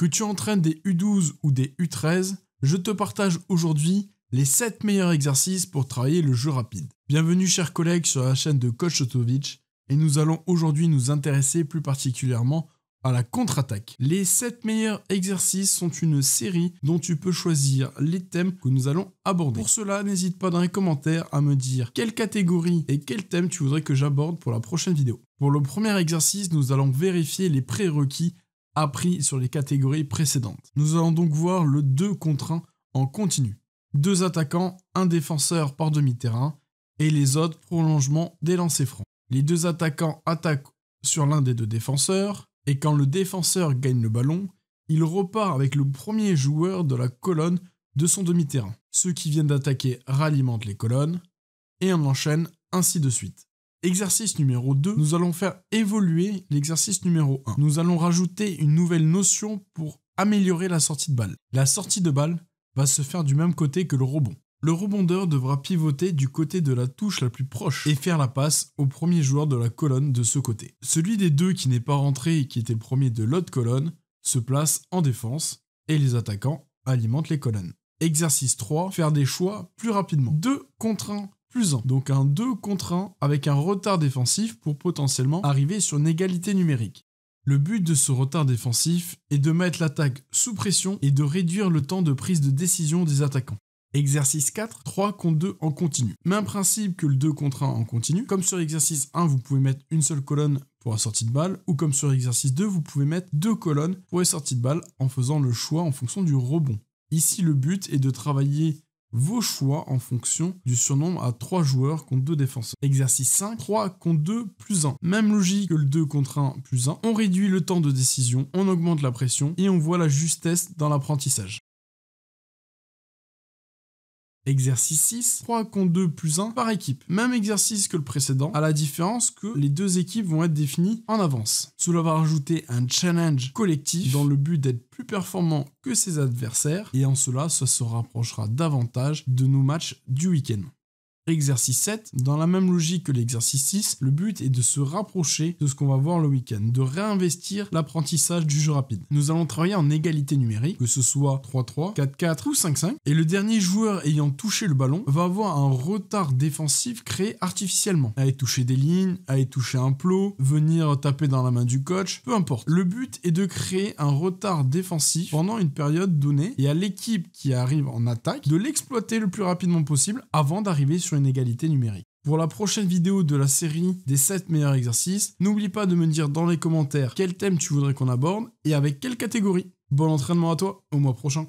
Que tu entraînes des U12 ou des U13, je te partage aujourd'hui les 7 meilleurs exercices pour travailler le jeu rapide. Bienvenue chers collègues sur la chaîne de Coach Otovic et nous allons aujourd'hui nous intéresser plus particulièrement à la contre-attaque. Les 7 meilleurs exercices sont une série dont tu peux choisir les thèmes que nous allons aborder. Pour cela, n'hésite pas dans les commentaires à me dire quelle catégorie et quel thème tu voudrais que j'aborde pour la prochaine vidéo. Pour le premier exercice, nous allons vérifier les prérequis appris sur les catégories précédentes. Nous allons donc voir le 2 contre 1 en continu. 2 attaquants, un défenseur par demi-terrain et les autres prolongements des lancers francs. Les 2 attaquants attaquent sur l'un des 2 défenseurs et quand le défenseur gagne le ballon, il repart avec le premier joueur de la colonne de son demi-terrain. Ceux qui viennent d'attaquer ralimentent les colonnes et on enchaîne ainsi de suite. Exercice numéro 2, nous allons faire évoluer l'exercice numéro 1. Nous allons rajouter une nouvelle notion pour améliorer la sortie de balle. La sortie de balle va se faire du même côté que le rebond. Le rebondeur devra pivoter du côté de la touche la plus proche et faire la passe au premier joueur de la colonne de ce côté. Celui des 2 qui n'est pas rentré et qui était le premier de l'autre colonne se place en défense et les attaquants alimentent les colonnes. Exercice 3, faire des choix plus rapidement. 2 contre 1 plus 1. Donc un 2 contre 1 avec un retard défensif pour potentiellement arriver sur une égalité numérique. Le but de ce retard défensif est de mettre l'attaque sous pression et de réduire le temps de prise de décision des attaquants. Exercice 4, 3 contre 2 en continu. Même principe que le 2 contre 1 en continu. Comme sur l'exercice 1, vous pouvez mettre une seule colonne pour la sortie de balle, ou comme sur l'exercice 2, vous pouvez mettre 2 colonnes pour les sorties de balle en faisant le choix en fonction du rebond. Ici, le but est de travailler vos choix en fonction du surnombre à 3 joueurs contre 2 défenseurs. Exercice 5, 3 contre 2 plus 1. Même logique que le 2 contre 1 plus 1. On réduit le temps de décision, on augmente la pression et on voit la justesse dans l'apprentissage. Exercice 6, 3 contre 2 plus 1 par équipe. Même exercice que le précédent, à la différence que les 2 équipes vont être définies en avance. Cela va rajouter un challenge collectif dans le but d'être plus performant que ses adversaires et en cela, ça se rapprochera davantage de nos matchs du week-end. Exercice 7, dans la même logique que l'exercice 6, le but est de se rapprocher de ce qu'on va voir le week-end, de réinvestir l'apprentissage du jeu rapide. Nous allons travailler en égalité numérique, que ce soit 3-3, 4-4 ou 5-5, et le dernier joueur ayant touché le ballon va avoir un retard défensif créé artificiellement. Aller toucher des lignes, aller toucher un plot, venir taper dans la main du coach, peu importe. Le but est de créer un retard défensif pendant une période donnée et à l'équipe qui arrive en attaque de l'exploiter le plus rapidement possible avant d'arriver sur une égalité numérique. Pour la prochaine vidéo de la série des 7 meilleurs exercices, n'oublie pas de me dire dans les commentaires quel thème tu voudrais qu'on aborde et avec quelle catégorie. Bon entraînement à toi, au mois prochain.